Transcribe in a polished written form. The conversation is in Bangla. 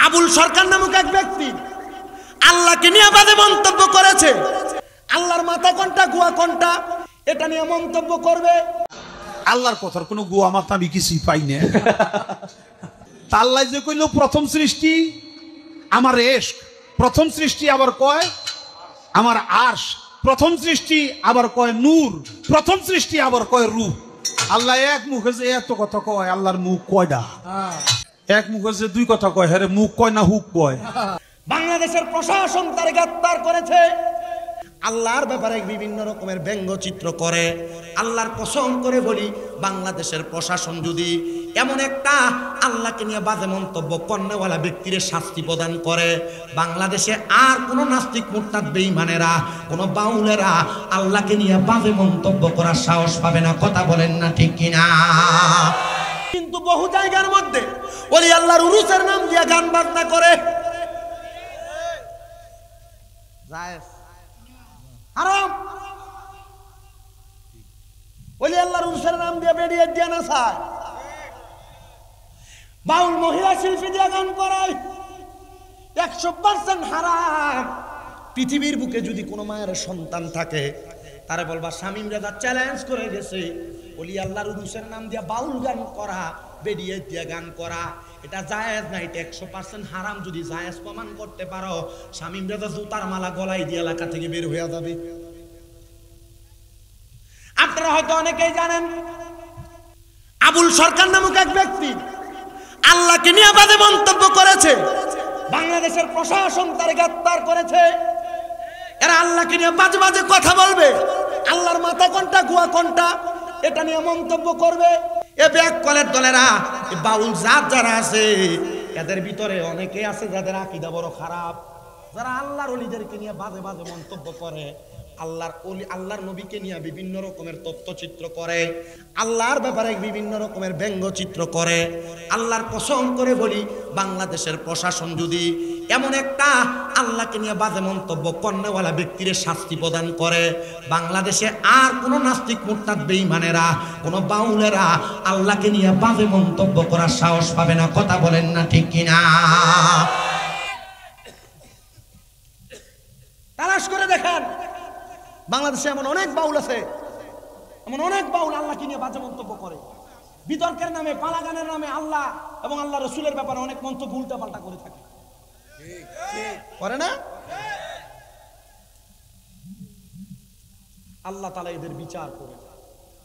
আবুল সরকার নামক এক ব্যক্তি আল্লাহকে নিয়ে বাজে মন্তব্য করেছে। আল্লাহর মাথা কোনটা গুয়া কোনটা এটা নিয়ে মন্তব্য করবে। আল্লাহর কথার কোনো গুয়া মাথা আমি কিছুই পাই না। আল্লাহ যে কইল প্রথম সৃষ্টি আমার এশক, প্রথম সৃষ্টি আবার কয় আমার আরশ, প্রথম সৃষ্টি আবার কয় নূর, প্রথম সৃষ্টি আবার কয় রূপ। আল্লাহ এক মুখে যে এত কথা কয়, আল্লাহর মুখ কয়টা? এক মুখে যে দুই কথা কয়, হ্যাঁ মুখ কয় না হুক কয়? বাংলাদেশের প্রশাসন তার গ্রেফতার করেছে। আল্লাহর ব্যাপারে বিভিন্ন রকমের ব্যঙ্গচিত্র করে। আল্লাহর কসম করে বলি, বাংলাদেশের প্রশাসন যদি এমন একটা আল্লাহকে নিয়ে বাজে মন্তব্য কর্নেওয়ালা ব্যক্তির শাস্তি প্রদান করে, বাংলাদেশে আর কোনো নাস্তিক মুরতাদ বেঈমানেরা, কোনো বাউলেরা আল্লাহকে নিয়ে বাজে মন্তব্য করার সাহস পাবে না। কথা বলেন না ঠিক কিনা? কিন্তু বহু জায়গার মধ্যে ওলি আল্লাহর উরুসের নাম দিয়ে গান বাজনা করে। হারাম। ওলি আল্লাহর উরুসের নাম দিয়ে বেরিয়ে দিয়ে না চায়। বাউল মহিলা শিল্পী দিয়ে গান করায়। 100% হারাম। পৃথিবীর বুকে যদি কোনো মায়ের সন্তান থাকে, তারে বলবা শামীম রেজা চ্যালেঞ্জ করে গেছে, ওলি আল্লাহর উরুসের নাম দিয়ে বাউল গান করা, বেরিয়ে দিয়ে গান করা, এটা জায়েজ না। এটা 100% হারাম। যদি জায়েজ প্রমাণ করতে পারো, শামীম রেজা জুতার মালা গলায় দিয়ে এলাকা থেকে বের হয়ে যাবে। আপনারা হয়তো অনেকেই জানেন, আবুল সরকার নামক এক ব্যক্তি আল্লাহকে নিয়ে বাজে মন্তব্য করেছে। বাংলাদেশের প্রশাসন তার গ্রেফতার করেছে। এরা আল্লাহকে নিয়ে বাজে বাজে কথা বলবে। আল্লাহর মাথা কোনটা গুয়া কোনটা এটা নিয়ে মন্তব্য করবে। এ ব্যাক কলের দলেরা, বাউল জাত যারা আছে, এদের ভিতরে অনেকে আছে যাদের আকীদা বড় খারাপ, যারা আল্লাহর ওলিদেরকে নিয়ে বাজে বাজে মন্তব্য করে, আল্লাহর ওলি আল্লাহর নবীকে নিয়ে বিভিন্ন রকমের তথ্যচিত্র করে, আল্লাহর ব্যাপারে বিভিন্ন রকমের ব্যঙ্গচিত্র করে। আল্লাহর কসম করে বলি, বাংলাদেশের প্রশাসন যদি এমন একটা আল্লাহকে নিয়ে বাজে মন্তব্য কর্নেওয়ালা ব্যক্তির শাস্তি প্রদান করে, বাংলাদেশে আর কোনো নাস্তিক মুরতাদ বেঈমানেরা, কোনো বাউলেরা আল্লাহকে নিয়ে বাজে মন্তব্য করার সাহস পাবে না। কথা বলেন না ঠিক কিনা? তালাশ করে দেখেন, বাংলাদেশে এমন অনেক বাউল আছে, এমন অনেক বাউল আল্লাহকে নিয়ে বাজে মন্তব্য করে। বিতর্কের নামে, পালাগানের নামে আল্লাহ এবং আল্লাহ রসুলের ব্যাপারে অনেক মন্তব্য উল্টা পাল্টা করে থাকে, করে না? আল্লাহ তাআলা এদের বিচার করে।